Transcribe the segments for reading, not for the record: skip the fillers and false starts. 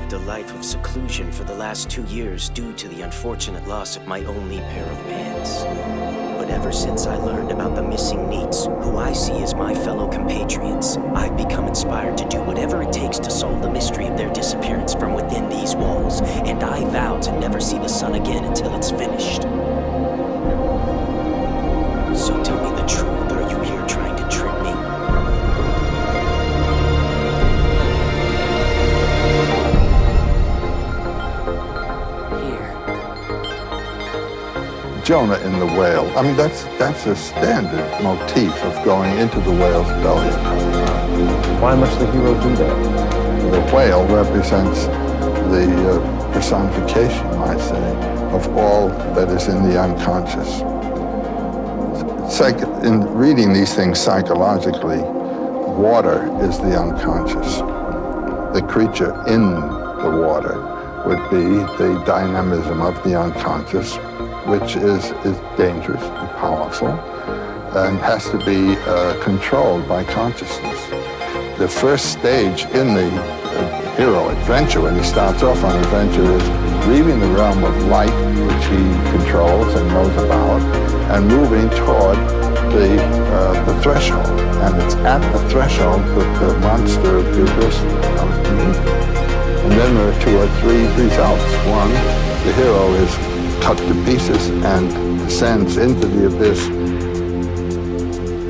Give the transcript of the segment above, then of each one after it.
lived a life of seclusion for the last 2 years due to the unfortunate loss of my only pair of pants. But ever since I learned about the missing Neats, who I see as my fellow compatriots, I've become inspired to do whatever it takes to solve the mystery of their disappearance from within these walls, and I vow to never see the sun again until it's finished. So tell me the truth, are you here trying to trick me? Jonah in the whale. I mean, that's a standard motif of going into the whale's belly. Why must the hero do that? The whale represents the personification, I say, of all that is in the unconscious. It's like in reading these things psychologically, water is the unconscious. The creature in the water would be the dynamism of the unconscious, which is dangerous and powerful and has to be controlled by consciousness. The first stage in the hero adventure, when he starts off on adventure, is leaving the realm of light, which he controls and knows about, and moving toward the threshold. And it's at the threshold that the monster of the abyss comes to meet him. And then there are 2 or 3 results. One, the hero is cut to pieces and descends into the abyss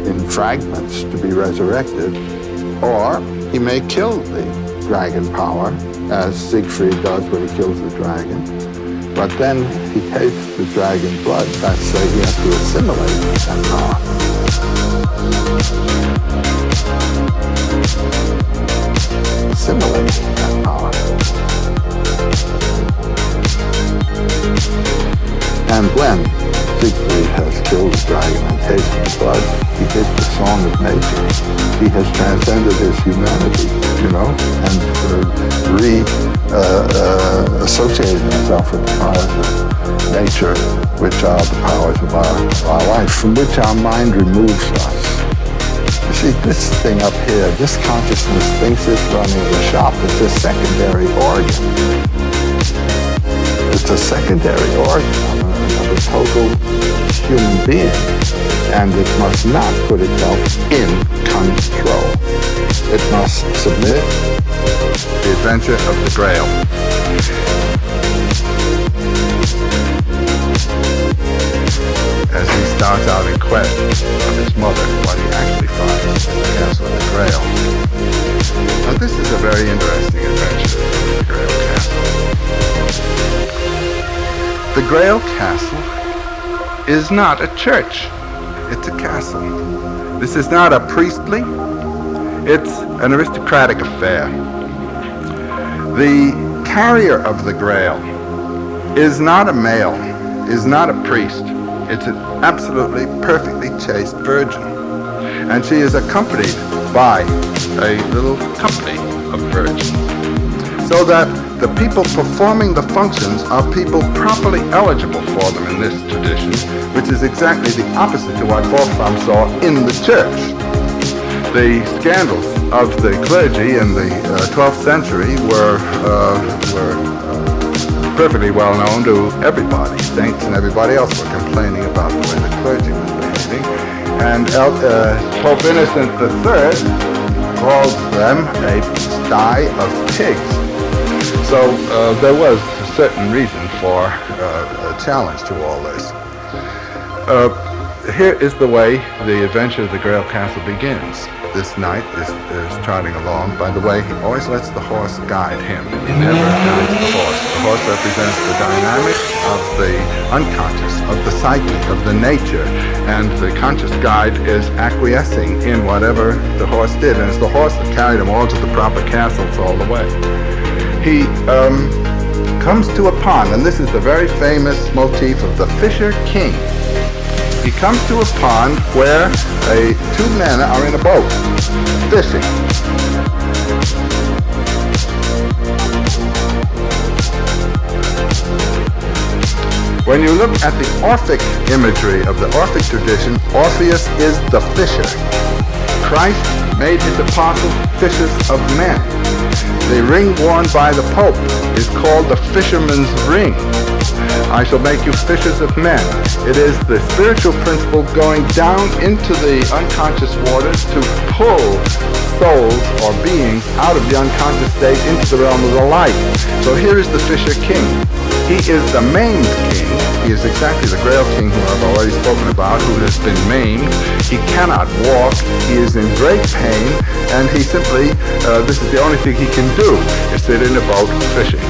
in fragments to be resurrected, or he may kill the dragon power, as Siegfried does when he kills the dragon, but then he tastes the dragon blood. That's say he has to assimilate that power. Assimilate that power. And when Siegfried has killed the dragon and tasted the blood, he gives the song of nature. He has transcended his humanity, and associated himself with the powers of nature, which are the powers of our life, from which our mind removes us. You see, this thing up here, this consciousness thinks it's running the shop. It's a secondary organ. It's a secondary organ of a total human being, and it must not put itself in control. It must submit. The adventure of the Grail. As he starts out in quest of his mother, what he actually finds is the castle of the Grail. Now this is a very interesting adventure, the Grail Castle. The Grail Castle is not a church. It's a castle. This is not a priestly, it's an aristocratic affair. The carrier of the Grail is not a male, is not a priest. It's an absolutely perfectly chaste virgin. And she is accompanied by a little company of virgins. So that the people performing the functions are people properly eligible for them in this tradition, which is exactly the opposite to what Wolfram saw in the church. The scandals of the clergy in the 12th century were perfectly well known to everybody. Saints and everybody else were complaining about the way the clergy was behaving. And Pope Innocent III calls them a sty of pigs. So there was a certain reason for a challenge to all this. Here is the way the adventure of the Grail Castle begins. This knight is trotting along. By the way, he always lets the horse guide him. He never guides the horse. The horse represents the dynamics of the unconscious, of the psyche, of the nature, and the conscious guide is acquiescing in whatever the horse did, and it's the horse that carried him all to the proper castles all the way. He comes to a pond, and this is the very famous motif of the Fisher King. He comes to a pond where 2 men are in a boat, fishing. When you look at the Orphic imagery of the Orphic tradition, Orpheus is the fisher. Christ made his apostles fishers of men. The ring worn by the Pope is called the fisherman's ring. I shall make you fishers of men. It is the spiritual principle going down into the unconscious waters to pull souls or beings out of the unconscious state into the realm of the light. So here is the fisher king. He is the maimed king. He is exactly the grail king who I've already spoken about, who has been maimed. He cannot walk. He is in great pain, and he simply, this is the only thing he can do, is sit in a boat fishing.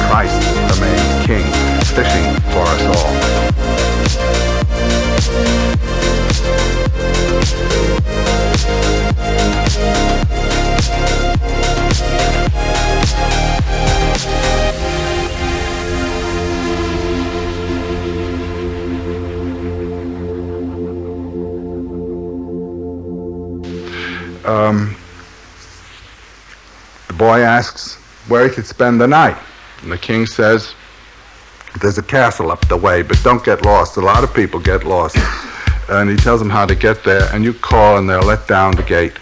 Christ, the maimed king, fishing for us all. The boy asks where he could spend the night. And the king says, there's a castle up the way, but don't get lost. A lot of people get lost. And he tells them how to get there, and you call and they'll let down the gate.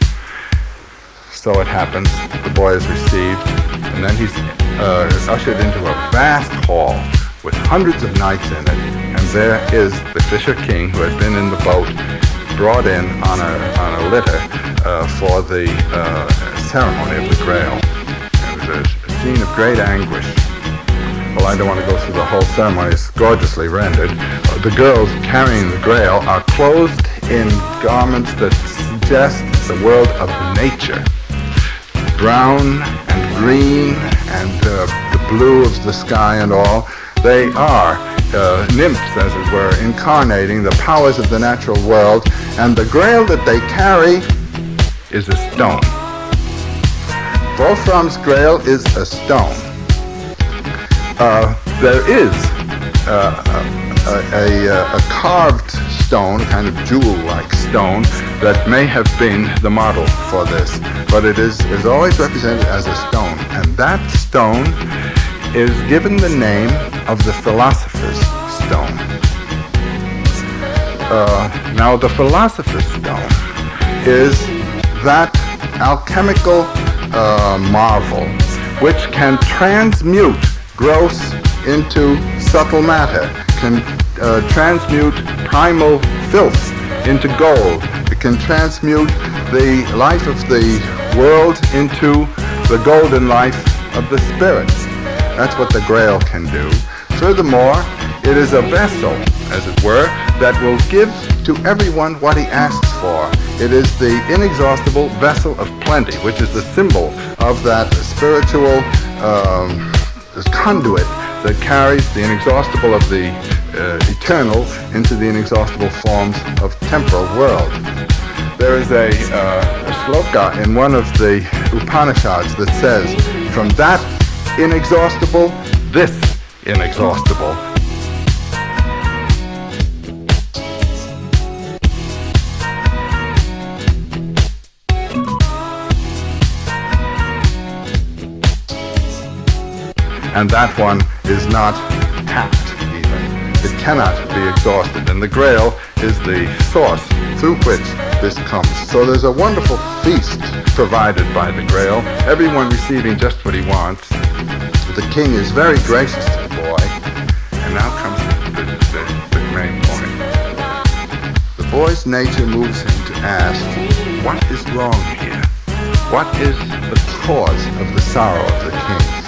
So it happens. The boy is received, and then he's ushered into a vast hall with hundreds of knights in it. And there is the fisher king who had been in the boat, brought in on a litter for the ceremony of the grail. It was a scene of great anguish. Well, I don't want to go through the whole ceremony. It's gorgeously rendered. The girls carrying the grail are clothed in garments that suggest the world of nature. Brown and green and the blue of the sky and all. They are nymphs, as it were, incarnating the powers of the natural world. And the grail that they carry is a stone. Wolfram's grail is a stone. There is a carved stone, a kind of jewel-like stone, that may have been the model for this, but it is always represented as a stone, and that stone is given the name of the philosopher's stone. Now, the philosopher's stone is that alchemical marvel which can transmute gross into subtle matter, can transmute primal filth into gold. It can transmute the life of the world into the golden life of the spirit. That's what the grail can do. Furthermore, it is a vessel, as it were, that will give to everyone what he asks for. It is the inexhaustible vessel of plenty, which is the symbol of that spiritual conduit that carries the inexhaustible of the eternal into the inexhaustible forms of temporal world. There is a sloka in one of the Upanishads that says, from that inexhaustible, this inexhaustible. And that one is not tapped even. It cannot be exhausted. And the grail is the source through which this comes. So there's a wonderful feast provided by the grail, everyone receiving just what he wants. The king is very gracious to the boy. And now comes the main point. The boy's nature moves him to ask, what is wrong here? What is the cause of the sorrow of the king?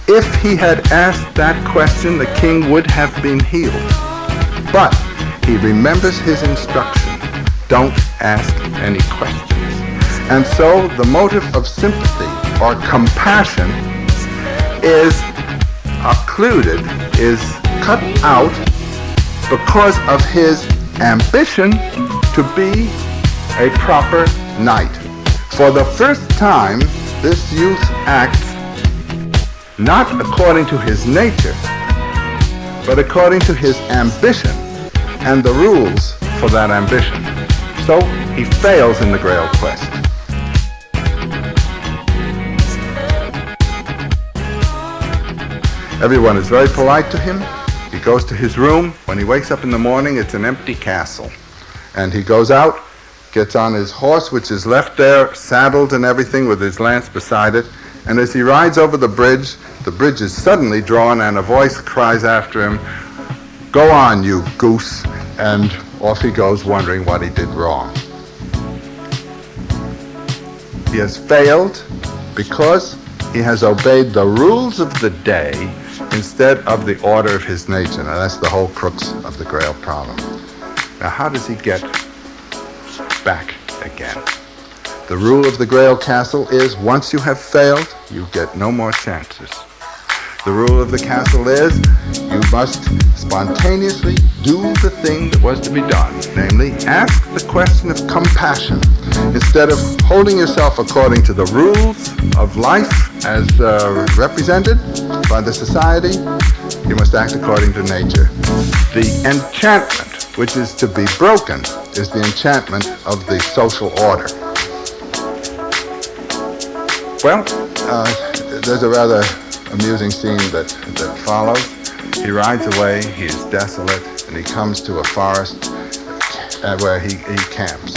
If he had asked that question, the king would have been healed. But he remembers his instruction, don't ask any questions. And so the motive of sympathy or compassion is occluded, is cut out because of his ambition to be a proper knight. For the first time, this youth acts not according to his nature, but according to his ambition and the rules for that ambition. So he fails in the Grail quest. Everyone is very polite to him. He goes to his room. When he wakes up in the morning, it's an empty castle. And he goes out, gets on his horse, which is left there, saddled and everything, with his lance beside it. And as he rides over the bridge is suddenly drawn, and a voice cries after him, "Go on, you goose." And off he goes, wondering what he did wrong. He has failed because he has obeyed the rules of the day instead of the order of his nature. Now that's the whole crux of the Grail problem. Now how does he get back again? The rule of the Grail castle is once you have failed, you get no more chances. The rule of the castle is you must spontaneously do the thing that was to be done, namely ask the question of compassion. Instead of holding yourself according to the rules of life as represented by the society, you must act according to nature. The enchantment which is to be broken is the enchantment of the social order. Well, there's a rather amusing scene that follows. He rides away, he is desolate, and he comes to a forest where he camps.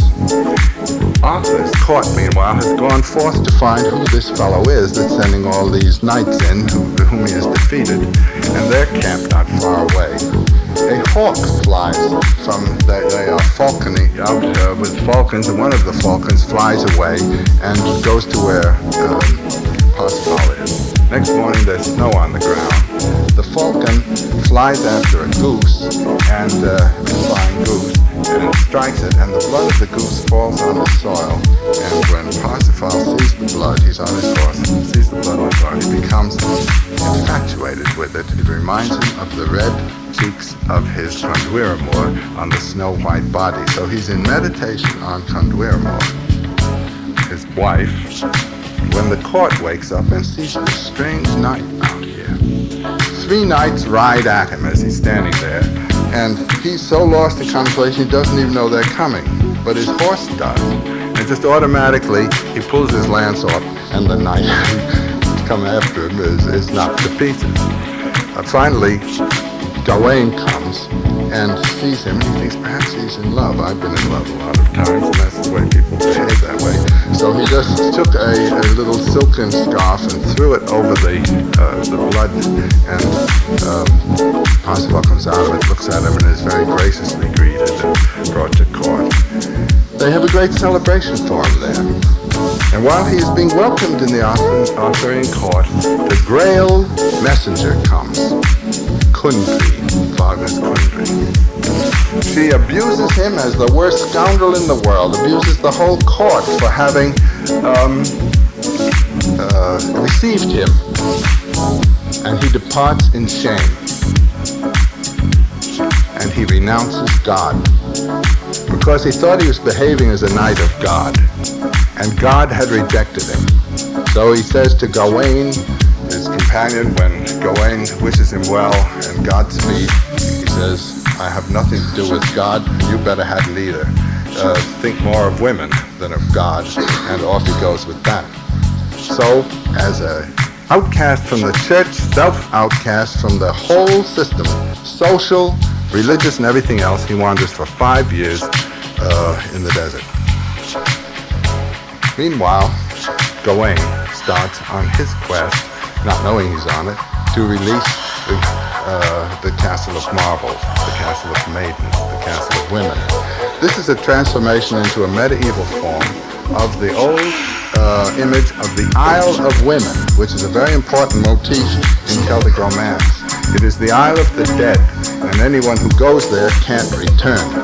Arthur is caught, meanwhile, has gone forth to find who this fellow is that's sending all these knights in whom he has defeated, and they're camped not far away. A hawk flies from, they are falconing out with falcons, and one of the falcons flies away and goes to where Percival is. Next morning there's snow on the ground. The falcon flies after a goose, and a flying goose, and it strikes it, and the blood of the goose falls on the soil. And when Percival sees the blood, he's on his horse, sees the blood on the soil, he becomes infatuated with it. It reminds him of the red cheeks of his Conduiramore on the snow-white body. So he's in meditation on Conduiramore, his wife, when the court wakes up and sees this strange knight out here. 3 knights ride at him as he's standing there, and he's so lost in contemplation he doesn't even know they're coming, but his horse does. And just automatically he pulls his lance off, and the knight come after him is knocked to pieces. Finally, Gawain comes and sees him. He thinks perhaps he's in love. I've been in love a lot of times, and that's the way people behave that way. So he just took a little silken scarf and threw it over the blood, and Percival comes out of it, looks at him, and is very graciously greeted and brought to court. They have a great celebration for him there. And while he is being welcomed in the Arthurian court, the Grail messenger comes. Kundry, Wagner's Kundry. She abuses him as the worst scoundrel in the world, abuses the whole court for having received him, and he departs in shame, and he renounces God, because he thought he was behaving as a knight of God, and God had rejected him. So he says to Gawain, his companion, when Gawain wishes him well and Godspeed, he says, "I have nothing to do with God, and you better hadn't either. Think more of women than of God," and off he goes with that. So, as an outcast from the church, self-outcast from the whole system, social, religious, and everything else, he wanders for 5 years in the desert. Meanwhile, Gawain starts on his quest, not knowing he's on it, to release the castle of marbles, the castle of maidens, the castle of women. This is a transformation into a medieval form of the old image of the Isle of Women, which is a very important motif in Celtic romance. It is the Isle of the Dead, and anyone who goes there can't return.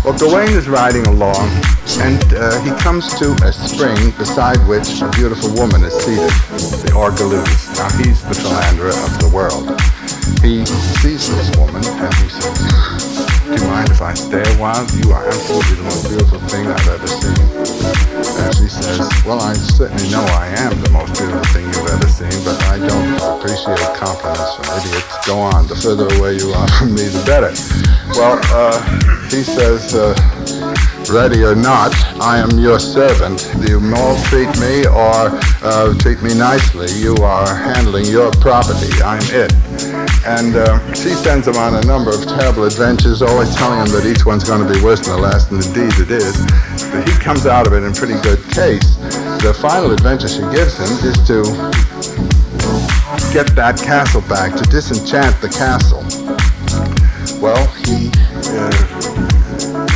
Well, Gawain is riding along, and he comes to a spring beside which a beautiful woman is seated, the Orgelus. Now, he's the philanderer of the world. He sees this woman, and he says, "Do you mind if I stay a while? You are absolutely the most beautiful thing I've ever seen." And she says, "Well, I certainly know I am the most beautiful thing you've ever seen, but I don't appreciate compliments from idiots. Go on, the further away you are from me, the better." Well, he says, ready or not, I am your servant. You maltreat me or treat me nicely. You are handling your property. I'm it. And she sends him on a number of terrible adventures, always telling him that each one's going to be worse than the last, and indeed it is. But he comes out of it in pretty good case. The final adventure she gives him is to get that castle back, to disenchant the castle. Well, he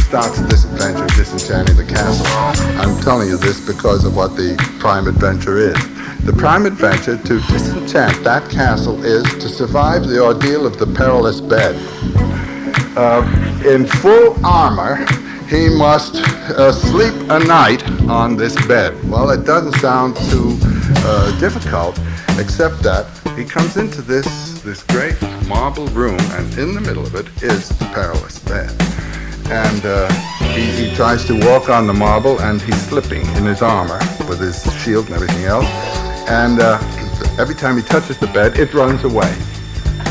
starts this adventure of disenchanting the castle. I'm telling you this because of what the prime adventure is. The prime adventure to disenchant that castle is to survive the ordeal of the perilous bed. In full armor, he must sleep a night on this bed. Well, it doesn't sound too difficult, except that he comes into this great marble room, and in the middle of it is the perilous bed. And he tries to walk on the marble, and he's slipping in his armor with his shield and everything else. And every time he touches the bed, it runs away.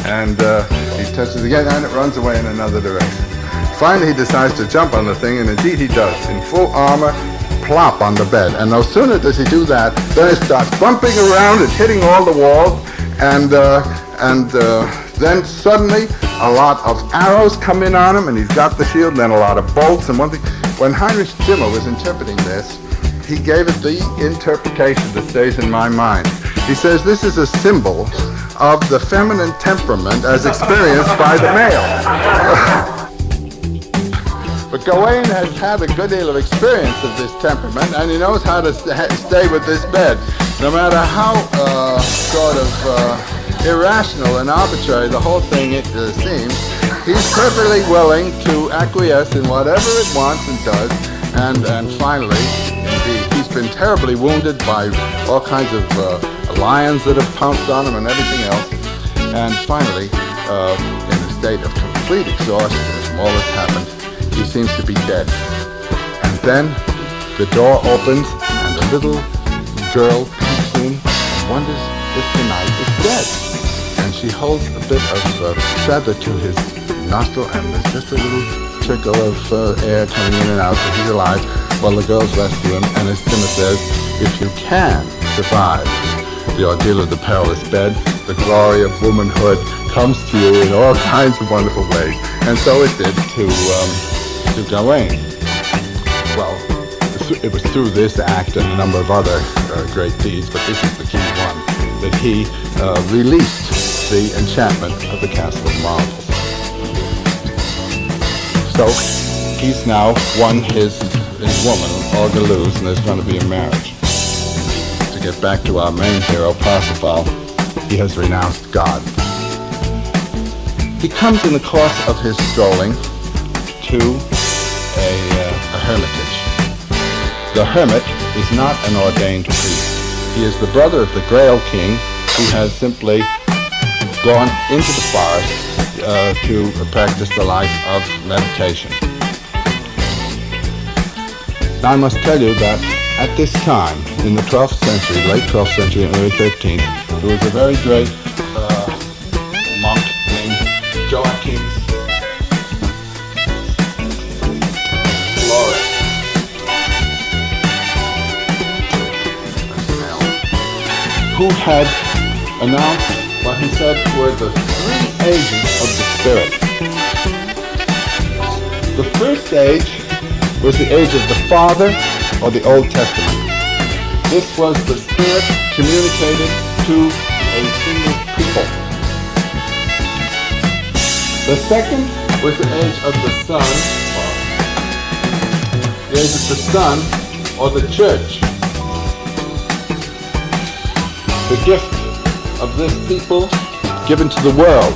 And he touches again, and it runs away in another direction. Finally, he decides to jump on the thing, and indeed he does. In full armor, plop on the bed. And no sooner does he do that, then it starts bumping around and hitting all the walls. And then suddenly, a lot of arrows come in on him, and he's got the shield, and then a lot of bolts. And one thing, when Heinrich Zimmer was interpreting this, he gave it the interpretation that stays in my mind. He says this is a symbol of the feminine temperament as experienced by the male. But Gawain has had a good deal of experience of this temperament, and he knows how to stay with this bed. No matter how irrational and arbitrary the whole thing seems, he's perfectly willing to acquiesce in whatever it wants and does. And finally, indeed, he's been terribly wounded by all kinds of lions that have pounced on him and everything else. And finally, in a state of complete exhaustion from all that's happened, he seems to be dead. And then the door opens, and the little girl peeks in and wonders if the knight is dead. And she holds a bit of feather to his nostril, and there's just a little trickle of air coming in and out, so he's alive. Well, the girls rescue him, and as Zimmer says, if you can survive the ordeal of the perilous bed, the glory of womanhood comes to you in all kinds of wonderful ways. And so it did to Gawain. Well, it was through this act and a number of other great deeds, but this is the key one, that he released the enchantment of the Castle of Marbles. So he's now won his woman, Olga Luz, and there's going to be a marriage. To get back to our main hero, Percival, he has renounced God. He comes in the course of his strolling to a hermitage. The hermit is not an ordained priest. He is the brother of the Grail King, who has simply gone into the forest to practice the life of meditation. Now I must tell you that at this time, in the 12th century, late 12th century and early 13th, there was a very great monk named Joachim who had announced what he said were the three ages of the spirit. The first age was the age of the Father, or the Old Testament. This was the spirit communicated to a single people. The second was the age of the Son, the age of the Son, or the Church. The gift of this people given to the world.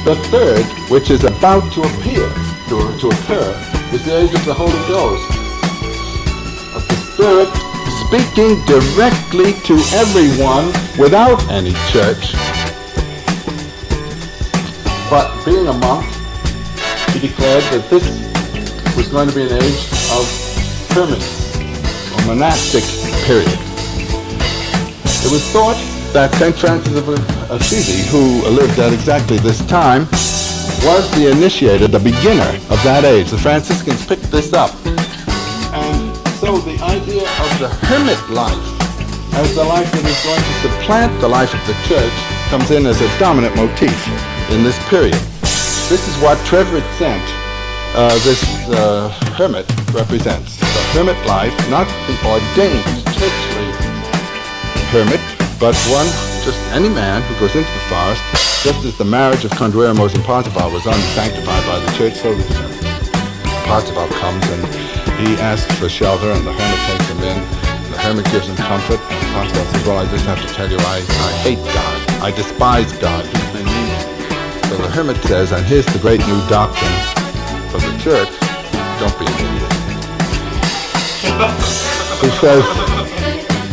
The third, which is about to appear, to occur, is the age of the Holy Ghost, of the Spirit speaking directly to everyone without any church. But being a monk, he declared that this was going to be an age of permanence, or monastic period. It was thought that St. Francis of Assisi, who lived at exactly this time, was the initiator, the beginner of that age. The Franciscans picked this up. And so the idea of the hermit life as the life that is going to supplant the life of the church comes in as a dominant motif in this period. This is what Trevor Sent, this hermit, represents. The hermit life, not the ordained churchly hermit, but one, just any man who goes into the forest, just as the marriage of Conduermos and Percival was unsanctified by the church, so Percival comes and he asks for shelter, and the hermit takes him in. The hermit gives him comfort, and Percival says, well, I just have to tell you, I hate God. I despise God. He's been evil. So the hermit says, and here's the great new doctrine for the church, don't be an idiot. He says,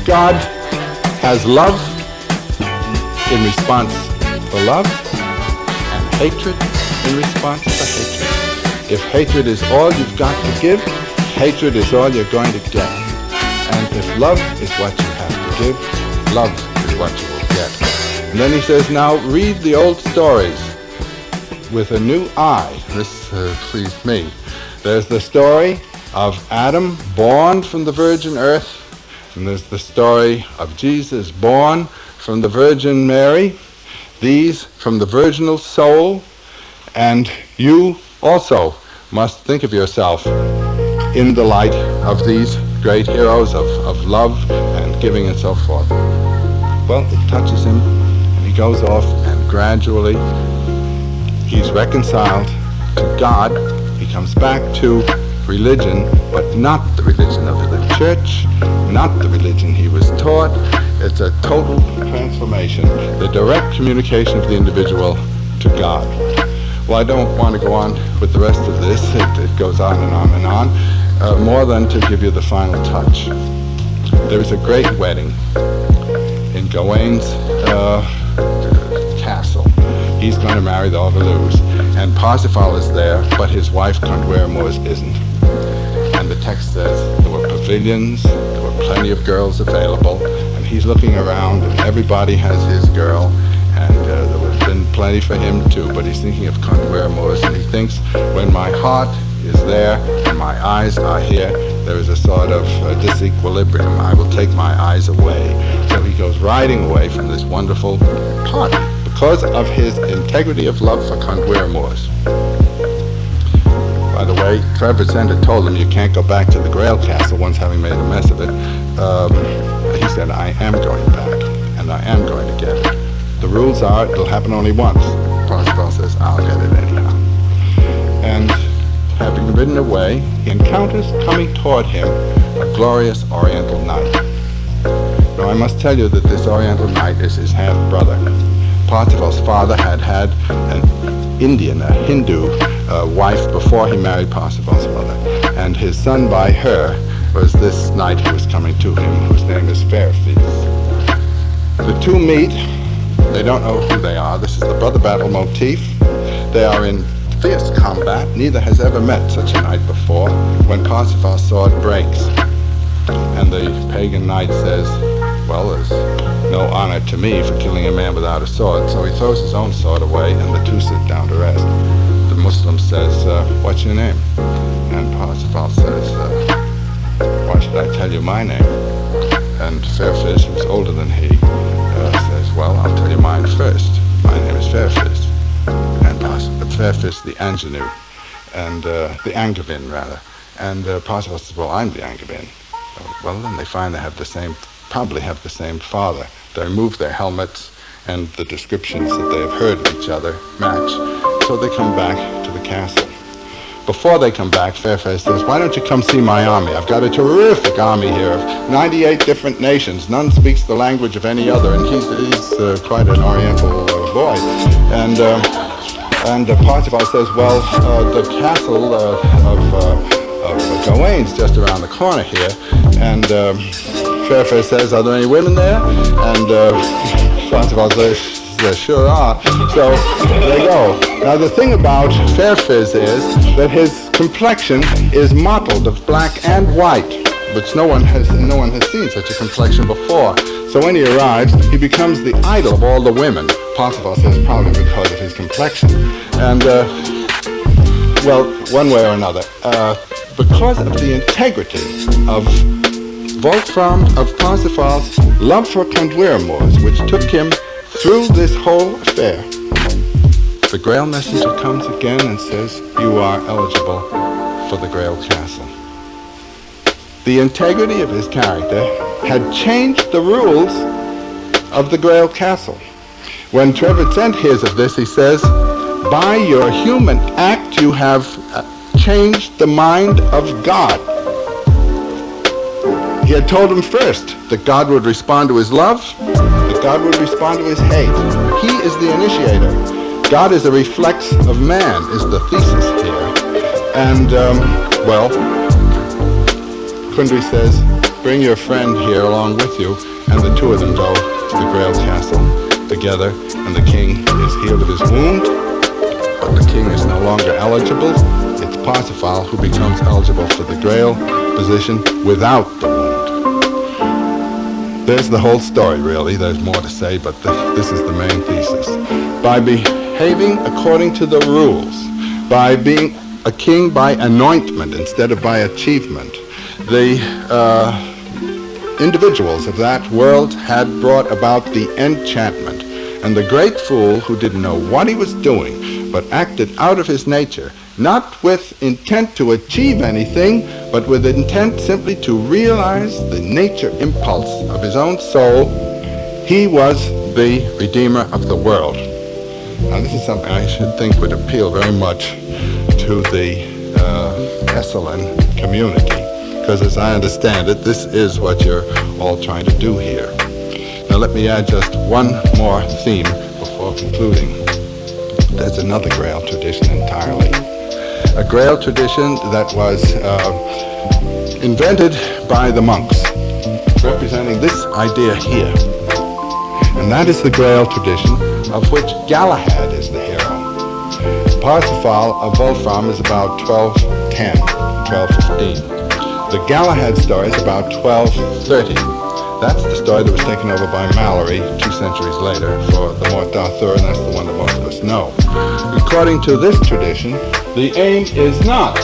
God has love in response to love, and hatred in response to hatred. If hatred is all you've got to give, hatred is all you're going to get. And if love is what you have to give, love is what you will get. And then he says, now read the old stories with a new eye. This pleased me. There's the story of Adam born from the virgin earth, and there's the story of Jesus born from the Virgin Mary, these from the virginal soul, and you also must think of yourself in the light of these great heroes of love and giving and so forth. Well, it touches him, and he goes off, and gradually he's reconciled to God. He comes back to religion, but not the religion of the church, not the religion he was taught. It's a total transformation, the direct communication of the individual to God. Well, I don't want to go on with the rest of this. It goes on and on and on, more than to give you the final touch. There is a great wedding in Gawain's castle. He's going to marry the Overlose, and Percival is there, but his wife Conduermos isn't. And the text says there were pavilions, there were plenty of girls available, and he's looking around, and everybody has his girl, and there would have been plenty for him too, but he's thinking of Conduermos, and he thinks, when my heart is there and my eyes are here, there is a sort of disequilibrium. I will take my eyes away. So he goes riding away from this wonderful party because of his integrity of love for Conduermos. By the way, Trevor Sender told him you can't go back to the Grail Castle once having made a mess of it. He said, I am going back, and I am going to get it. The rules are it'll happen only once. Percival says, I'll get it anyhow. And having ridden away, he encounters coming toward him a glorious Oriental knight. Now I must tell you that this Oriental knight is his half-brother. Percival's father had an Indian, a Hindu wife before he married Percival's mother, and his son by her was this knight who was coming to him, whose name is Fairface. The two meet. They don't know who they are. This is the brother battle motif. They are in fierce combat. Neither has ever met such a knight before. When Percival's sword breaks, and the pagan knight says, well, there's no honor to me for killing a man without a sword. So he throws his own sword away, and the two sit down to rest. The Muslim says, what's your name? And Percival says, why should I tell you my name? And Fairfish, who's older than he, says, well, I'll tell you mine first. My name is Fairfish. And Fairfish the Angevin, and the Angevin, rather. And Percival says, well, I'm the Angevin. Well, then they find they have probably have the same father. They remove their helmets, and the descriptions that they have heard of each other match. So they come back to the castle. Before they come back, Fairface says, why don't you come see my army? I've got a terrific army here of 98 different nations. None speaks the language of any other, and he's quite an Oriental boy. And Percival says, well, the castle of Gawain's just around the corner here, and Fairface says, are there any women there? And Percival says, there sure are. So they go. Now the thing about Fairfish is that his complexion is mottled of black and white, which no one has seen such a complexion before. So when he arrives, he becomes the idol of all the women. Percival says probably because of his complexion. And, well, one way or another, because of the integrity of Percival's love for Moors, which took him through this whole affair, the Grail messenger comes again and says, you are eligible for the Grail castle. The integrity of his character had changed the rules of the Grail castle. When Trevisan hears of this, he says, by your human act, you have changed the mind of God. He had told him first that God would respond to his love, that God would respond to his hate. He is the initiator. God is a reflex of man, is the thesis here. And, well, Kundry says, bring your friend here along with you, and the two of them go to the Grail castle together, and the king is healed of his wound, but the king is no longer eligible. It's Percival who becomes eligible for the Grail position without the wound. There's the whole story, really. There's more to say, but this is the main thesis. By behaving according to the rules, by being a king by anointment instead of by achievement, the individuals of that world had brought about the enchantment. And the great fool, who didn't know what he was doing, but acted out of his nature, not with intent to achieve anything, but with intent simply to realize the nature impulse of his own soul, he was the redeemer of the world. Now this is something I should think would appeal very much to the Esalen community, because as I understand it, this is what you're all trying to do here. Now let me add just one more theme before concluding. There's another Grail tradition entirely. A Grail tradition that was invented by the monks, representing this idea here. And that is the Grail tradition of which Galahad is the hero. Percival of Wolfram is about 1210, 1215. The Galahad story is about 1230. That's the story that was taken over by Mallory 2 centuries later for the Morte d'Arthur, and that's the one that most of us know. According to this tradition, the aim is not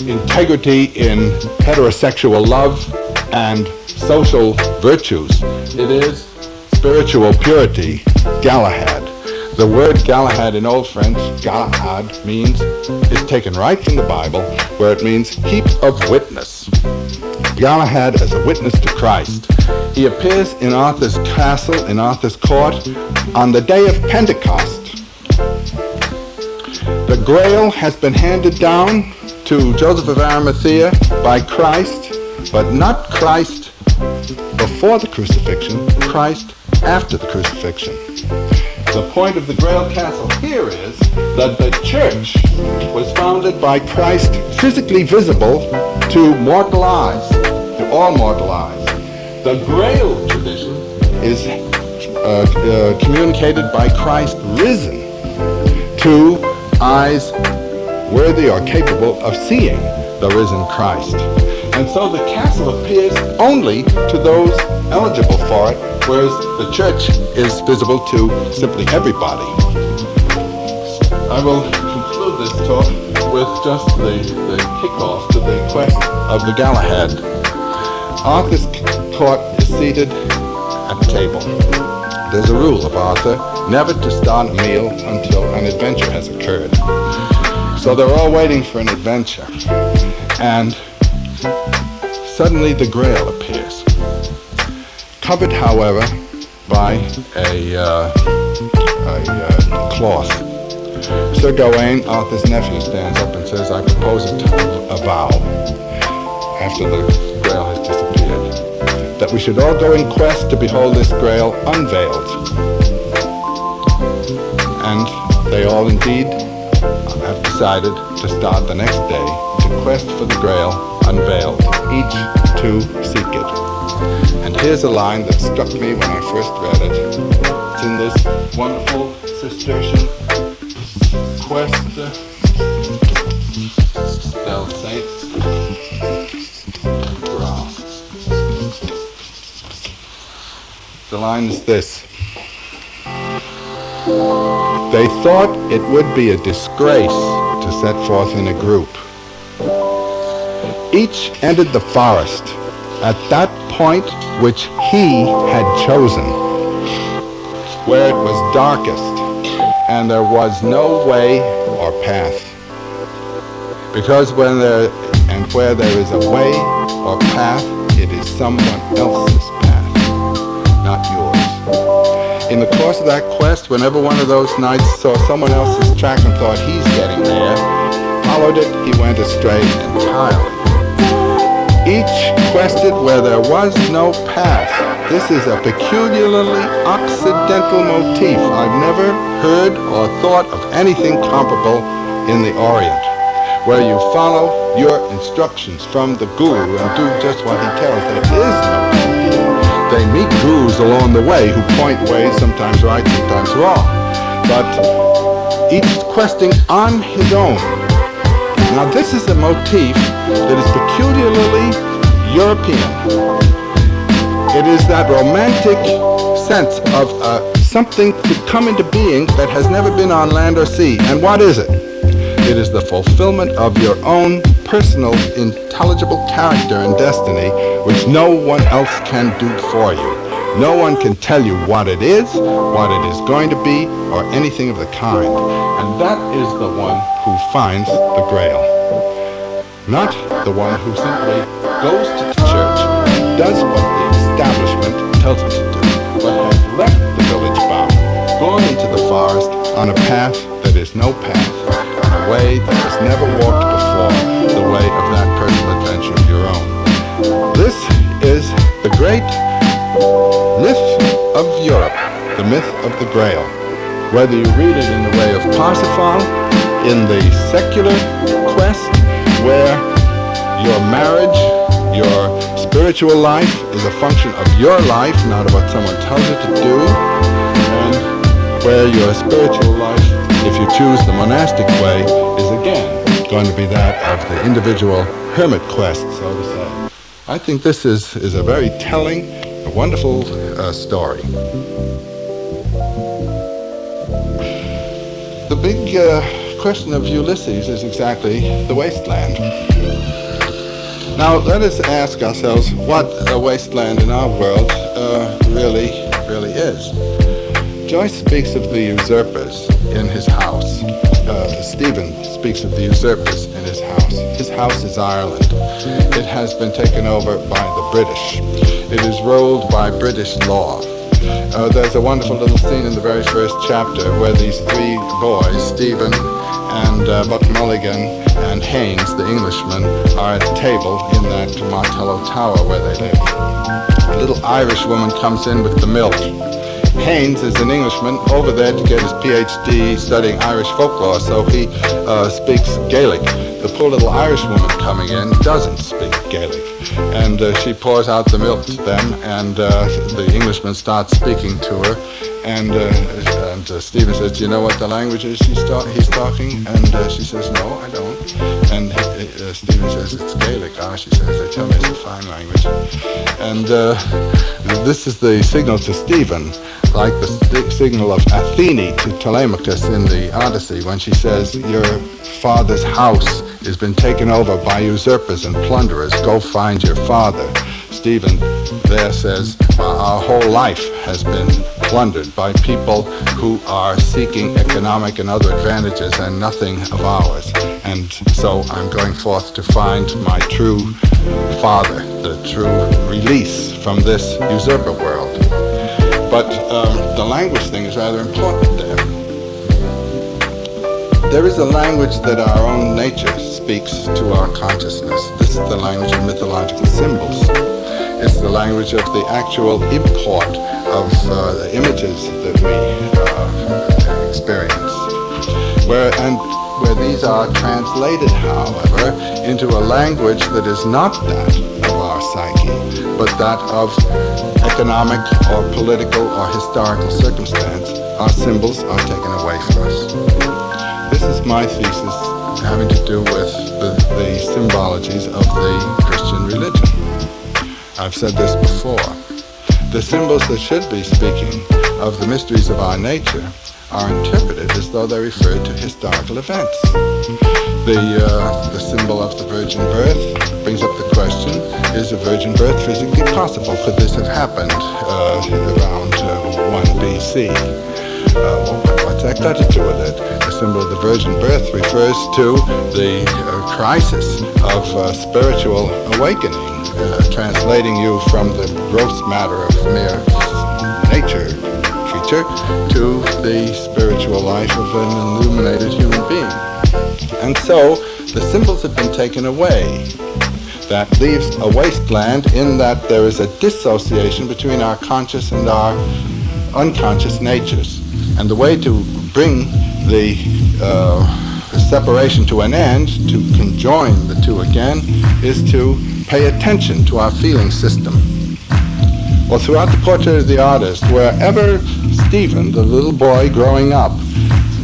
integrity in heterosexual love and social virtues. It is spiritual purity, Galahad. The word Galahad in Old French, Galahad, is taken right from the Bible, where it means heap of witness. Galahad as a witness to Christ. He appears in Arthur's castle, in Arthur's court, on the day of Pentecost. The Grail has been handed down to Joseph of Arimathea by Christ, but not Christ before the crucifixion, Christ after the crucifixion. The point of the Grail castle here is that the church was founded by Christ physically visible to mortal eyes, to all mortal eyes. The Grail tradition is communicated by Christ risen to eyes worthy or capable of seeing the risen Christ. And so the castle appears only to those eligible for it, whereas the church is visible to simply everybody. I will conclude this talk with just the kickoff to the quest of the Galahad. Arthur's court is seated at the table. There's a rule of Arthur, never to start a meal until an adventure has occurred. So they're all waiting for an adventure. And suddenly the Grail appears, covered, however, by a cloth. Sir Gawain, Arthur's nephew, stands up and says, I propose a vow, after the Grail has disappeared, that we should all go in quest to behold this Grail unveiled. And they all indeed have decided to start the next day to quest for the Grail unveiled, each to seek it. And here's a line that struck me when I first read it. It's in this wonderful Cistercian quest del Saints. The line is this. They thought it would be a disgrace to set forth in a group. Each entered the forest at that point which he had chosen, where it was darkest and there was no way or path. Because where there is a way or path, it is someone else's path, not yours. In the course of that quest, whenever one of those knights saw someone else's track and thought he's getting there, followed it, he went astray entirely. Each quested where there was no path. This is a peculiarly Occidental motif. I've never heard or thought of anything comparable in the Orient, where you follow your instructions from the guru and do just what he tells. There is no path. They meet gurus along the way who point ways, sometimes right, sometimes wrong, but each questing on his own. Now this is a motif that is peculiarly European. It is that romantic sense of something to come into being that has never been on land or sea. And what is it? It is the fulfillment of your own personal, intelligible character and destiny, which no one else can do for you. No one can tell you what it is going to be, or anything of the kind. And that is the one who finds the grail. Not the one who simply goes to the church, does what the establishment tells him to do, but has left the village bound, gone into the forest on a path that is no path, a way that was never walked before, the way of that personal adventure of your own. This is the great myth of Europe, the myth of the Grail. Whether you read it in the way of Percival, in the secular quest, where your marriage, your spiritual life is a function of your life, not of what someone tells you to do, and where your spiritual life, if you choose the monastic way, is again going to be that of the individual hermit quest, so to say. I think this is a very telling, a wonderful story. The big question of Ulysses is exactly the wasteland. Now let us ask ourselves what a wasteland in our world really is. Joyce speaks of the usurpers in his house. Stephen speaks of the usurpers in his house. His house is Ireland. It has been taken over by the British. It is ruled by British law. There's a wonderful little scene in the very first chapter where these three boys, Stephen and Buck Mulligan and Haynes, the Englishman, are at a table in that Martello Tower where they live. A little Irish woman comes in with the milk. Haynes is an Englishman over there to get his PhD studying Irish folklore, so he speaks Gaelic. The poor little Irish woman coming in doesn't speak Gaelic, and she pours out the milk to them, and the Englishman starts speaking to her, and Stephen says, "Do you know what the language is he's talking?" And she says, "No, I don't." And Stephen says, "It's Gaelic." "Ah," she says, "they tell me it's a fine language." And this is the signal to Stephen, like the signal of Athene to Telemachus in the Odyssey when she says, "Your father's house has been taken over by usurpers and plunderers. Go find your father." Stephen there says, "Our whole life has been plundered by people who are seeking economic and other advantages and nothing of ours. And so I'm going forth to find my true father, the true release from this usurper world." But the language thing is rather important there. There is a language that our own nature speaks to our consciousness. This is the language of mythological symbols. It's the language of the actual import of the images that we experience. Where these are translated, however, into a language that is not that of our psyche, but that of economic or political or historical circumstance, our symbols are taken away from us. This is my thesis having to do with the symbologies of the Christian religion. I've said this before. The symbols that should be speaking of the mysteries of our nature are interpreted as though they refer to historical events. The symbol of the virgin birth brings up the question, is a virgin birth physically possible? Could this have happened around 1 BC? What's that got to do with it? The symbol of the virgin birth refers to the crisis of spiritual awakening, translating you from the gross matter of mere nature creature to the spiritual life of an illuminated human being. And so the symbols have been taken away. That leaves a wasteland in that there is a dissociation between our conscious and our unconscious natures. And the way to bring the separation to an end, to conjoin the two again, is to pay attention to our feeling system. Well, throughout the portrait of the artist, wherever Stephen, the little boy growing up,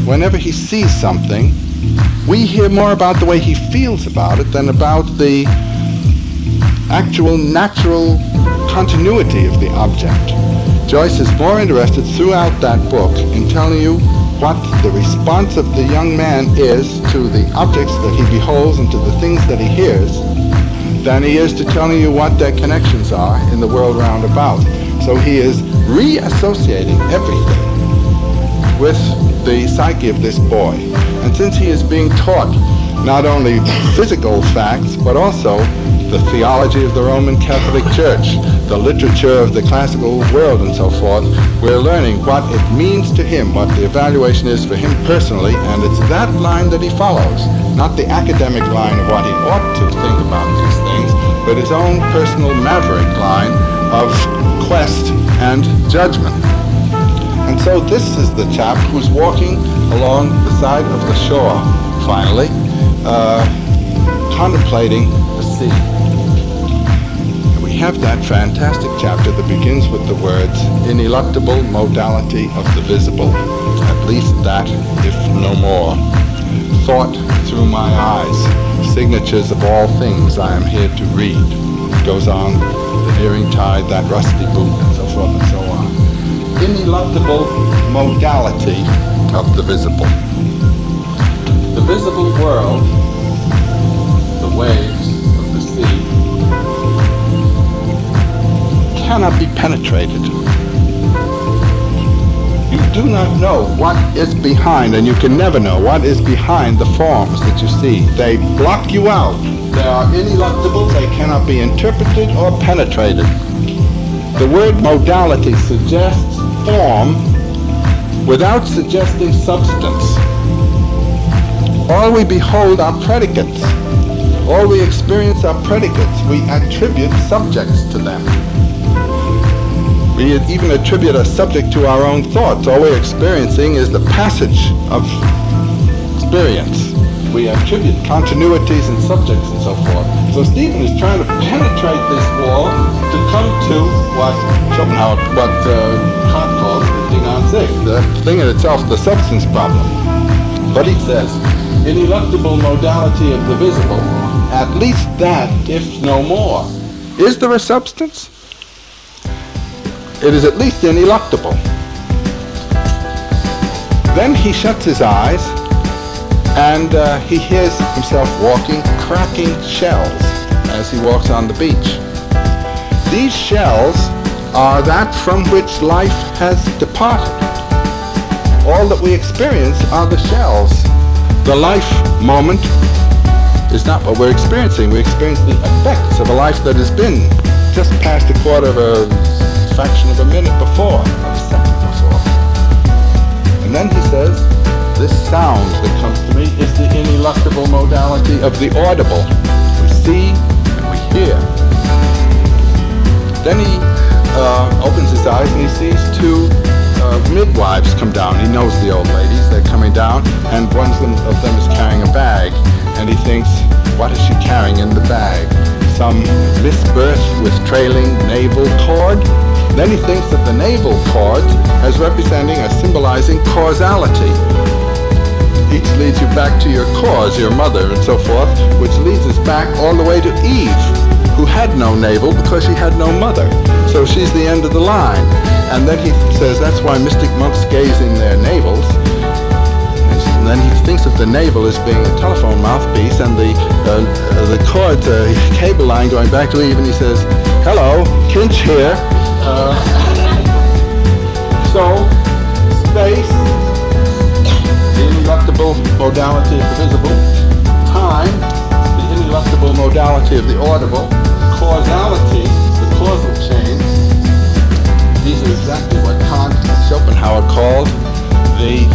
whenever he sees something, we hear more about the way he feels about it than about the actual natural continuity of the object. Joyce is more interested throughout that book in telling you what the response of the young man is to the objects that he beholds and to the things that he hears than he is to telling you what their connections are in the world round about. So he is reassociating everything with the psyche of this boy. And since he is being taught not only physical facts, but also the theology of the Roman Catholic Church, the literature of the classical world and so forth, we're learning what it means to him, what the evaluation is for him personally, and it's that line that he follows, not the academic line of what he ought to think about these things, but his own personal maverick line of quest and judgment. And so this is the chap who's walking along the side of the shore, finally, contemplating the sea. And we have that fantastic chapter that begins with the words, ineluctable modality of the visible, at least that, if no more. Thought through my eyes, signatures of all things I am here to read. Goes on, the nearing tide, that rusty boot, and so forth and so on. Ineluctable modality of the visible. The visible world, the waves of the sea, cannot be penetrated. You do not know what is behind, and you can never know what is behind the forms that you see. They block you out. They are ineluctable. They cannot be interpreted or penetrated. The word modality suggests form without suggesting substance. All we behold are predicates. All we experience are predicates. We attribute subjects to them. We even attribute a subject to our own thoughts. All we're experiencing is the passage of experience. We attribute continuities and subjects and so forth. So Stephen is trying to penetrate this wall to come to what Schopenhauer, Kant calls the Ding an sich, the thing in itself, the substance problem. But he says, ineluctable modality of the visible, at least that, if no more. Is there a substance? It is at least ineluctable. Then he shuts his eyes and he hears himself walking, cracking shells as he walks on the beach. These shells are that from which life has departed. All that we experience are the shells. The life moment is not what we're experiencing. We experience the effects of a life that has been just past a quarter of a fraction of a minute before, of a second before. And then he says, this sound that comes to me is the ineluctable modality of the audible. We see and we hear. Then he opens his eyes and he sees two midwives come down. He knows the old ladies. They're coming down, and one of them is carrying a bag. And he thinks, what is she carrying in the bag? Some misbirth with trailing navel cord? Then he thinks that the navel cord as representing or symbolizing causality. Each leads you back to your cause, your mother, and so forth, which leads us back all the way to Eve, who had no navel because she had no mother. So she's the end of the line. And then he says that's why mystic monks gaze in their navels. And then he thinks of the navel as being a telephone mouthpiece, and the cord, cable line going back to Eve, and he says, hello, Kinch here. So, space, the ineluctable modality of the visible, time, the ineluctable modality of the audible, causality, the causal chain. These are exactly what Kant and Schopenhauer called the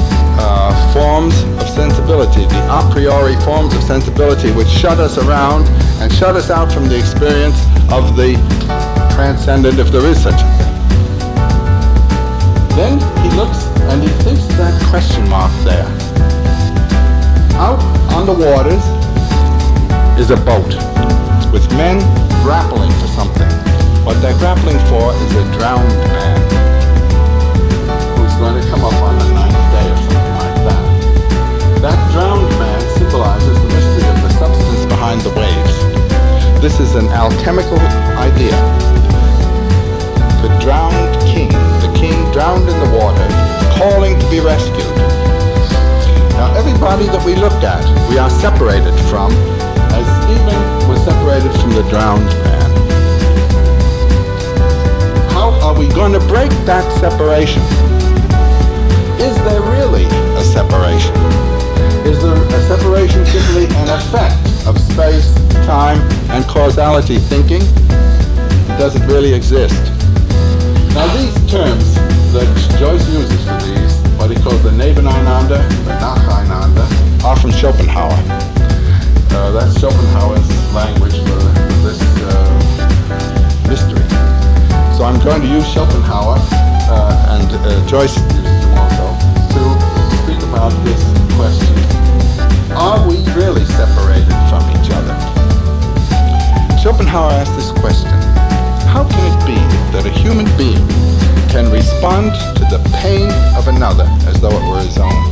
forms of sensibility, the a priori forms of sensibility which shut us around and shut us out from the experience of the transcendent, if there is such a thing. Then he looks and he thinks of that question mark there. Out on the waters is a boat with men grappling for something. What they're grappling for is a drowned man who's going to come up on the ninth day or something like that. That drowned man symbolizes the mystery of the substance behind the waves. This is an alchemical idea. The drowned king, the king drowned in the water, calling to be rescued. Now everybody that we look at, we are separated from, as Stephen was separated from the drowned man. How are we going to break that separation? Is there really a separation? Is there a separation simply an effect of space, time, and causality thinking? Does it really exist? Now these terms that Joyce uses for these, what he calls the Nebeneinanda, the Nacheinander, are from Schopenhauer. That's Schopenhauer's language for this mystery. So I'm going to use Schopenhauer, and Joyce uses him also, to speak about this question. Are we really separated from each other? Schopenhauer asked this question: how can it be that a human being can respond to the pain of another as though it were his own,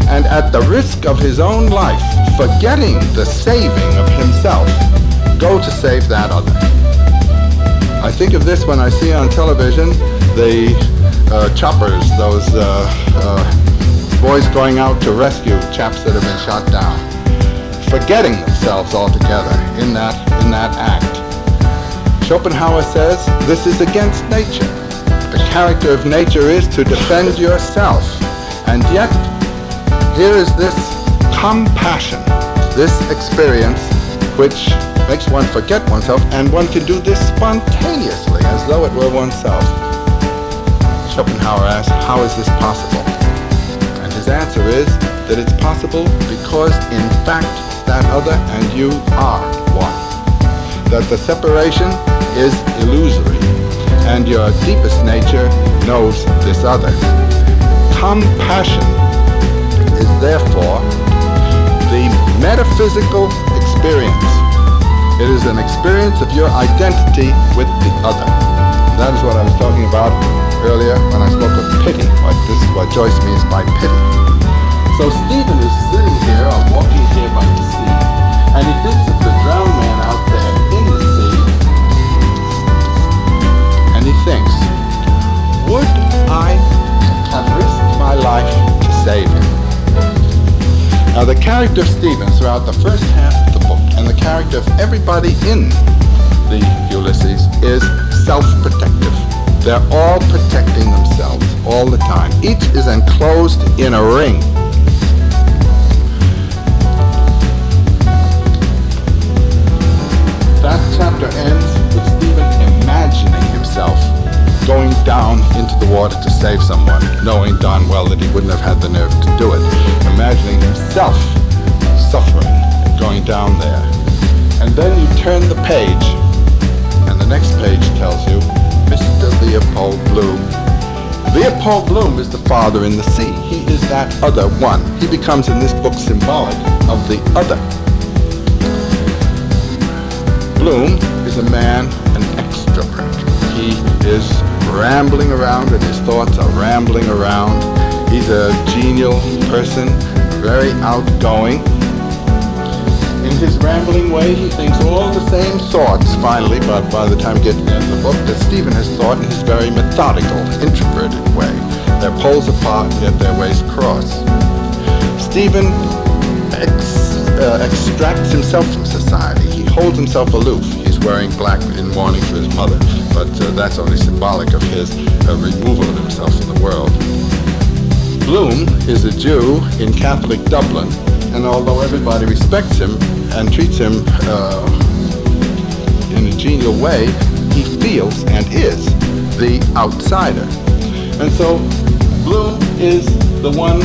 and at the risk of his own life, forgetting the saving of himself, go to save that other? I think of this when I see on television the choppers, those boys going out to rescue chaps that have been shot down, forgetting themselves altogether in that act. Schopenhauer says this is against nature. The character of nature is to defend yourself. And yet, here is this compassion, this experience which makes one forget oneself, and one can do this spontaneously as though it were oneself. Schopenhauer asks, how is this possible? And his answer is that it's possible because, in fact, that other and you are one. That the separation is illusory, and your deepest nature knows this other. Compassion is therefore the metaphysical experience. It is an experience of your identity with the other. That is what I was talking about earlier when I spoke of pity. This is what Joyce means by pity. So Stephen is sitting here or walking here by the sea, and he thinks of the drowned man out there in the sea, and he thinks, would I have risked my life to save him? Now the character of Stephen throughout the first half of the book, and the character of everybody in the Ulysses, is self-protective. They're all protecting themselves all the time. Each is enclosed in a ring. That chapter ends with Stephen imagining himself going down into the water to save someone, knowing darn well that he wouldn't have had the nerve to do it. Imagining himself suffering and going down there. And then you turn the page, and the next page tells you, Mr. Leopold Bloom. Leopold Bloom is the father in the sea. He is that other one. He becomes in this book symbolic of the other. Bloom is a man, an extrovert. He is rambling around, and his thoughts are rambling around. He's a genial person, very outgoing. In his rambling way, he thinks all the same thoughts, finally, but by the time you get to the end of the book, that Stephen has thought in his very methodical, introverted way. They're poles apart, yet their ways cross. Stephen extracts himself from society. He holds himself aloof. He's wearing black in mourning for his mother, but that's only symbolic of his removal of himself from the world. Bloom is a Jew in Catholic Dublin, and although everybody respects him and treats him in a genial way, he feels and is the outsider. And so Bloom is the one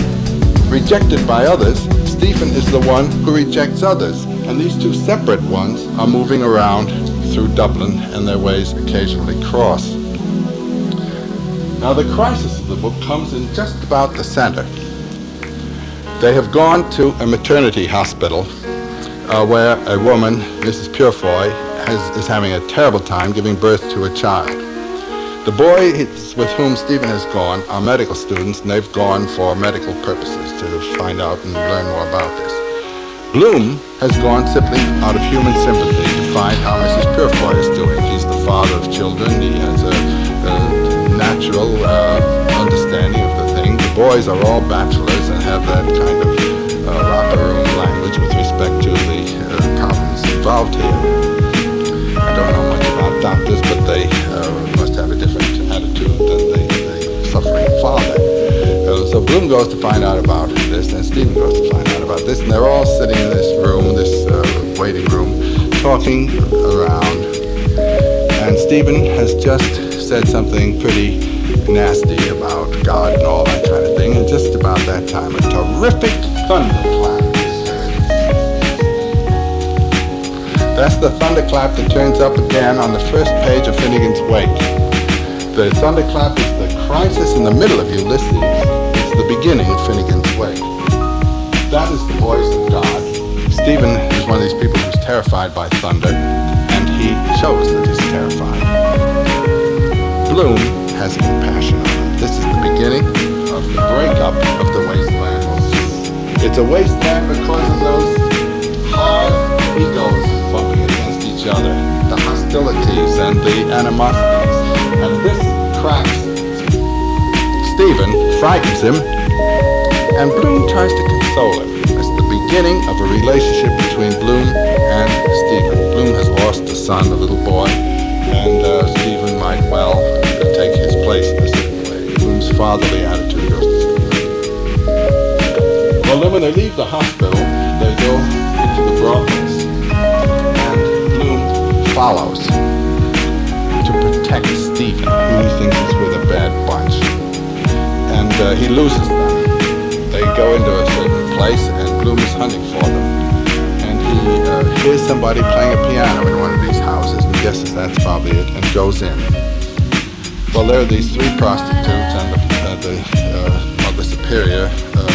rejected by others. Stephen is the one who rejects others. And these two separate ones are moving around through Dublin, and their ways occasionally cross. Now the crisis of the book comes in just about the center. They have gone to a maternity hospital where a woman, Mrs. Purefoy, is having a terrible time giving birth to a child. The boys with whom Stephen has gone are medical students, and they've gone for medical purposes to find out and learn more about this. Bloom has gone simply out of human sympathy to find how Mrs. Purefoy is doing. He's the father of children. He has a natural understanding of the thing. The boys are all bachelors and have that kind of locker room language with respect to the problems involved here. I don't know much about doctors, but they must have a different attitude than the suffering father. So Bloom goes to find out about this, and Stephen goes to find out about this, and they're all sitting in this room, this waiting room, talking around. And Stephen has just said something pretty nasty about God and all that kind of thing, and just about that time a terrific thunderclap is heard. That's the thunderclap that turns up again on the first page of Finnegan's Wake. The thunderclap is the crisis in the middle of Ulysses. It's the beginning of Finnegan's Wake. That is the voice of God. Stephen is one of these people who's terrified by thunder, and he shows that he's terrified. Bloom has compassion on it. This is the beginning of the breakup of the wasteland. It's a wasteland because of those hard egos bumping against each other, the hostilities and the animosities. And this cracks Stephen, frightens him, and Bloom tries to console him. It's the beginning of a relationship between Bloom and Stephen. Bloom has lost a son, a little boy, and Stephen might well take his place in a certain way. Bloom's fatherly attitude goes to Stephen. Well, then when they leave the hospital, they go into the brothels, and Bloom follows to protect Stephen, who he thinks is with a bad bunch. And he loses them. They go into a certain place, and Bloom is hunting for them. And he hears somebody playing a piano in one of these houses, and guesses that's probably it, and goes in. Well, there are these three prostitutes, and the Mother Superior,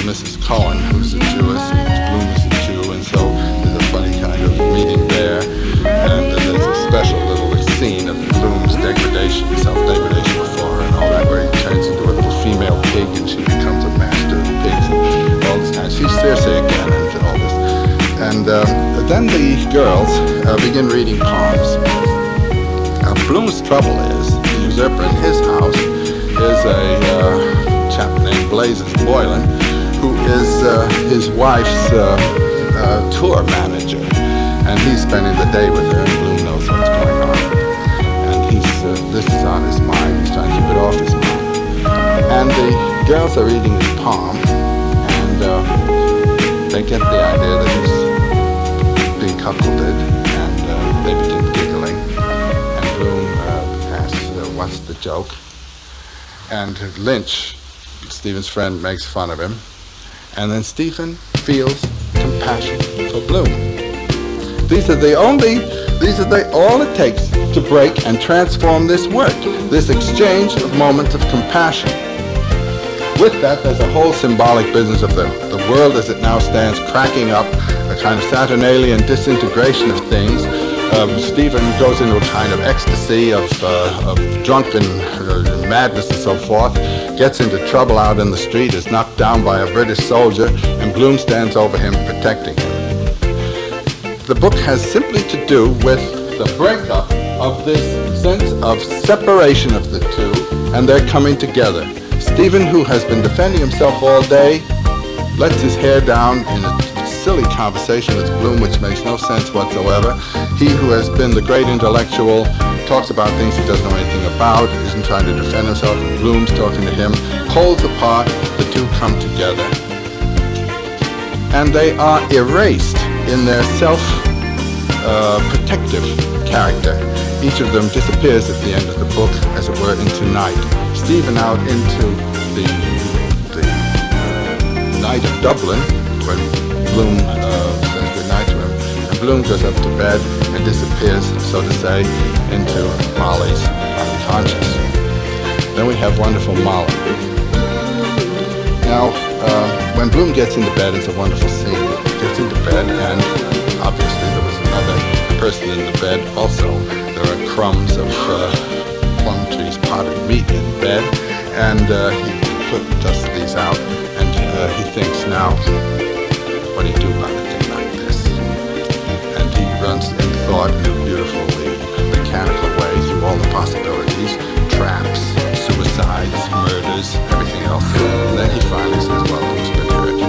Mrs. Cohen, who's a Jewess, and Bloom is a Jew, and so there's a funny kind of meeting there. And there's a special little scene of Bloom's degradation, self-degradation before her, and all that, where he turns into a little female pig, and she becomes a master of pigs, and all this kind of, she's Circe again, and all this. And then the girls begin reading poems. Bloom's trouble is, the usurper in his house is a chap named Blazes Boylan, who is his wife's tour manager. And he's spending the day with her, and Bloom knows what's going on. And this is on his mind, he's trying to keep it off his mind. And the girls are reading his poem, and they get the idea that he's being cuckolded, and they begin giggling. And Bloom asks, what's the joke? And Lynch, Stephen's friend, makes fun of him. And then Stephen feels compassion for Bloom. These are all it takes to break and transform this work, this exchange of moments of compassion. With that, there's a whole symbolic business of the world as it now stands, cracking up, a kind of Saturnalian disintegration of things. Stephen goes into a kind of ecstasy of drunken madness and so forth, gets into trouble out in the street, is knocked down by a British soldier, and Bloom stands over him, protecting him. the book has simply to do with the breakup of this sense of separation of the two, and they're coming together. Stephen, who has been defending himself all day, lets his hair down in a silly conversation with Bloom, which makes no sense whatsoever. He who has been the great intellectual talks about things he doesn't know anything about, isn't trying to defend himself, and Bloom's talking to him. Poles apart, the two come together. And they are erased in their self-protective character. Each of them disappears at the end of the book, as it were, into night. Stephen out into the night of Dublin, when Bloom says goodnight to him, and Bloom goes up to bed and disappears, so to say, into Molly's unconscious. Then we have wonderful Molly. Now, when Bloom gets into bed, it's a wonderful scene. He gets into bed, and obviously there was another person in the bed also. There are crumbs of plum trees potted meat in bed, and he dusts these out, and he thinks, now, what do you do about a thing like this? And he runs in thought in a beautifully mechanical way through all the possibilities, traps, suicides, murders, everything else. And then he finally says, well, who's been hurt?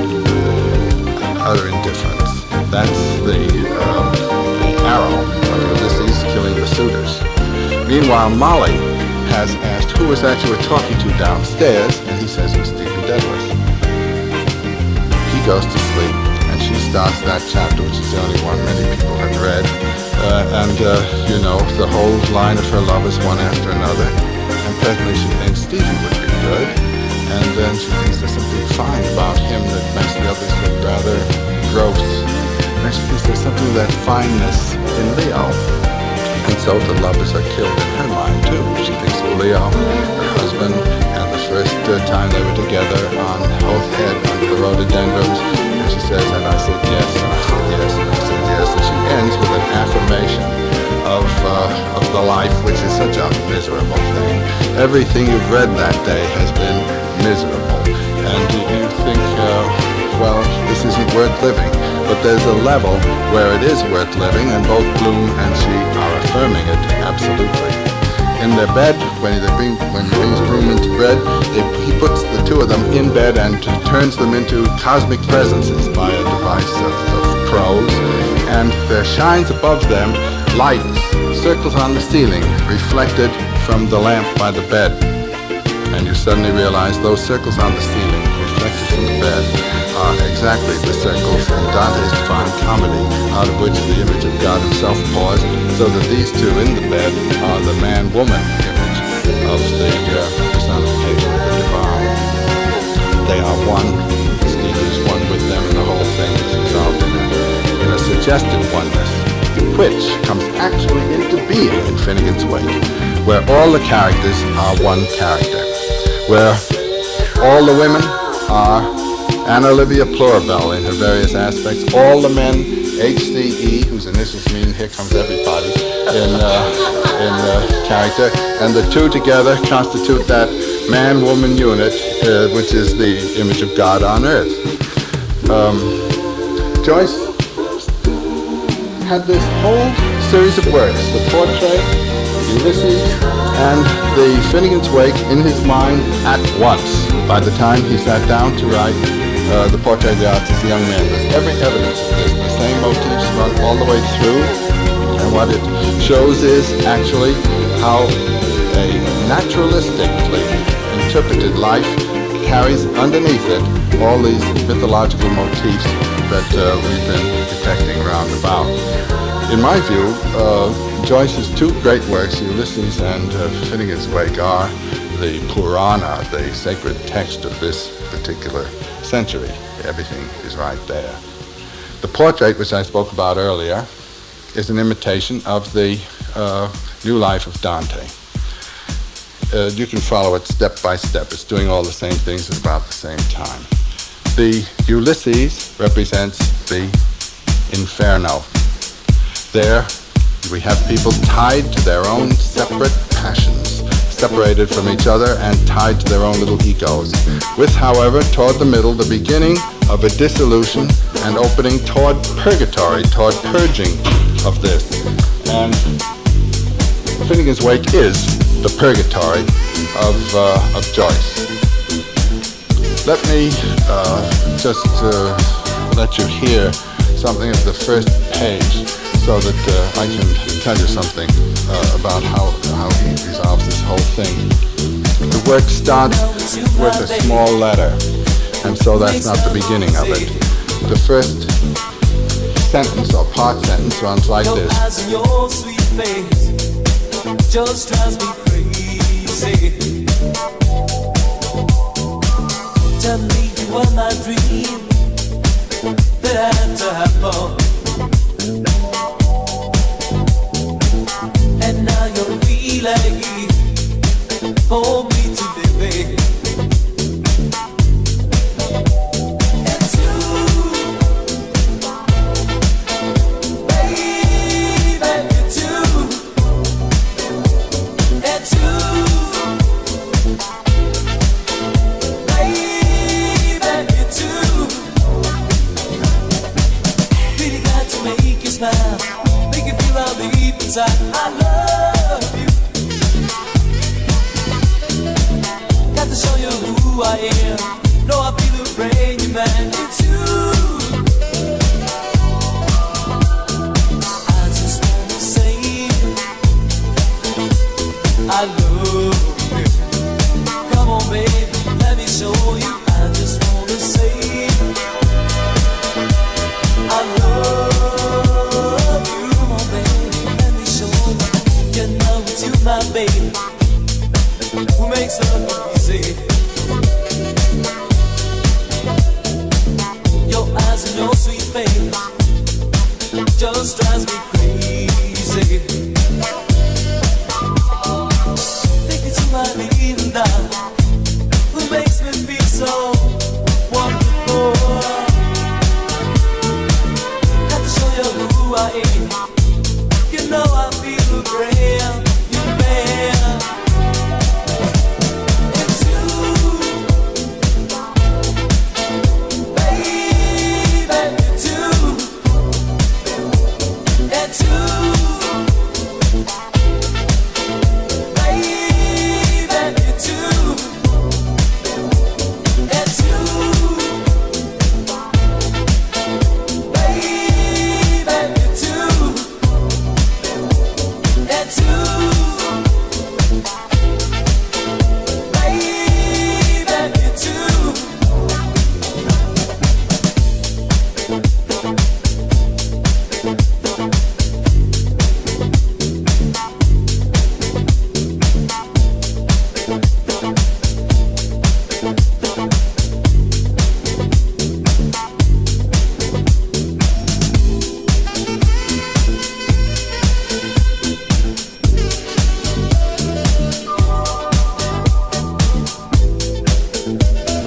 Utter indifference. That's the arrow of Ulysses killing the suitors. Meanwhile, Molly has asked, who was that you were talking to downstairs? And he says it was Stephen Dedalus. He goes to sleep, and she starts that chapter, which is the only one many people have read. You know, the whole line of her lovers, one after another. And presently she thinks Stephen would be good. And then she thinks there's something fine about him that makes the others look rather gross. And she thinks there's something of that fineness in Leo. And so the lovers are killed in her mind too. She thinks of Leo, her husband, and the first time they were together on Hoth Head under the rhododendrons. And she says, and I said yes, and I said yes, and I said yes. And she ends with an affirmation of the life, which is such a miserable thing. Everything you've read that day has been miserable. And you think, well, this isn't worth living. But there's a level where it is worth living, and both Bloom and she are affirming it absolutely. In their bed, when he brings Bloom into bed, he puts the two of them in bed and turns them into cosmic presences by a device of prose, and there shines above them lights, circles on the ceiling, reflected from the lamp by the bed. And you suddenly realize those circles on the ceiling, reflected from the bed, are exactly the circles in Dante's Divine Comedy, out of which the image of God himself pours, so that these two in the bed are the man-woman image of the personification of the divine. They are one. Stephen is one with them, and the whole thing is resolved in a suggested oneness, which comes actually into being in Finnegan's Wake, where all the characters are one character, where all the women are Anna Olivia Plurabelle in her various aspects, all the men, HCE, whose initials mean here comes everybody, in character, and the two together constitute that man-woman unit, which is the image of God on earth. Joyce had this whole series of works, the portrait, Ulysses, and the Finnegan's Wake in his mind at once. By the time he sat down to write the portrait of the artist as a young man, there's every evidence of this. The same motifs run all the way through, and what it shows is actually how a naturalistically interpreted life carries underneath it all these mythological motifs that we've been detecting round about. In my view, Joyce's two great works, Ulysses and Finnegan's Wake, are the Purana, the sacred text of this particular century. Everything is right there. The portrait, which I spoke about earlier, is an imitation of the new life of Dante. You can follow it step by step. It's doing all the same things at about the same time. The Ulysses represents the Inferno. There we have people tied to their own separate passions, separated from each other and tied to their own little egos, with, however, toward the middle, the beginning of a dissolution and opening toward purgatory, toward purging of this. And Finnegan's Wake is the purgatory of Joyce. Let me just let you hear something of the first page so that I can tell you something about how he resolves this whole thing. The work starts with a small letter, and so that's not the beginning of it. The first sentence or part sentence runs like this. Your sweet face just drives me crazy. Tell me you are my dream that I had to have more. And now you're really for me to live. And you, baby, you too. And you, baby, you too. Really got to make you smile, make you feel all deep inside. I love you. Got to show you who I am. No, I feel the rain, you man. It's you. I just wanna say I love you. Come on, baby, let me show you. I just wanna say I love you. Come on, baby, let me show you. You know it's you, my baby, who makes love easy. Your eyes and your sweet face just drives me crazy. Take me to my little dog, who makes me feel so wonderful. Got to show you who I am. You know I feel real, you man. It's you, baby, you too. It's you, baby, you too. It's you, baby, you too. It's you, baby, you too.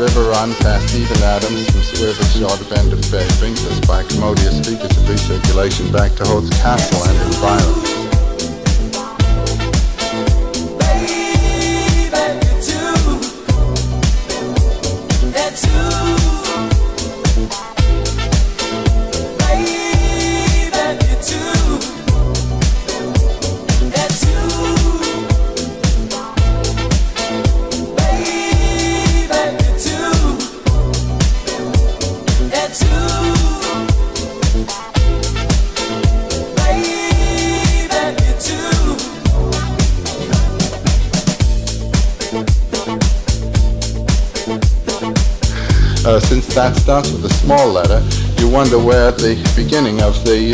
River run past even Adams from Swerve's short bend of bay brings us by commodious speakers of recirculation back to Holt's castle and environs. Since that starts with a small letter, you wonder where the beginning of the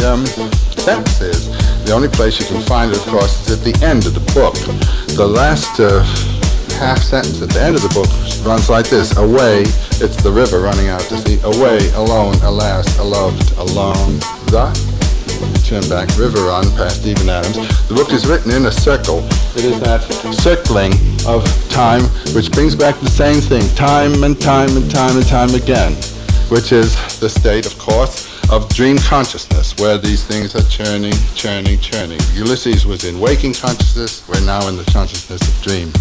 sentence is. The only place you can find it, of course, is at the end of the book. The last half sentence at the end of the book runs like this. Away, it's the river running out to sea. Away, alone, alas, aloved, alone. Turn back, river run past even Adams. The book is written in a circle. It is that circling of time which brings back the same thing time and time and time and time again, which is the state, of course, of dream consciousness, where these things are churning, churning, churning. Ulysses was in waking consciousness. We're now in the consciousness of dream.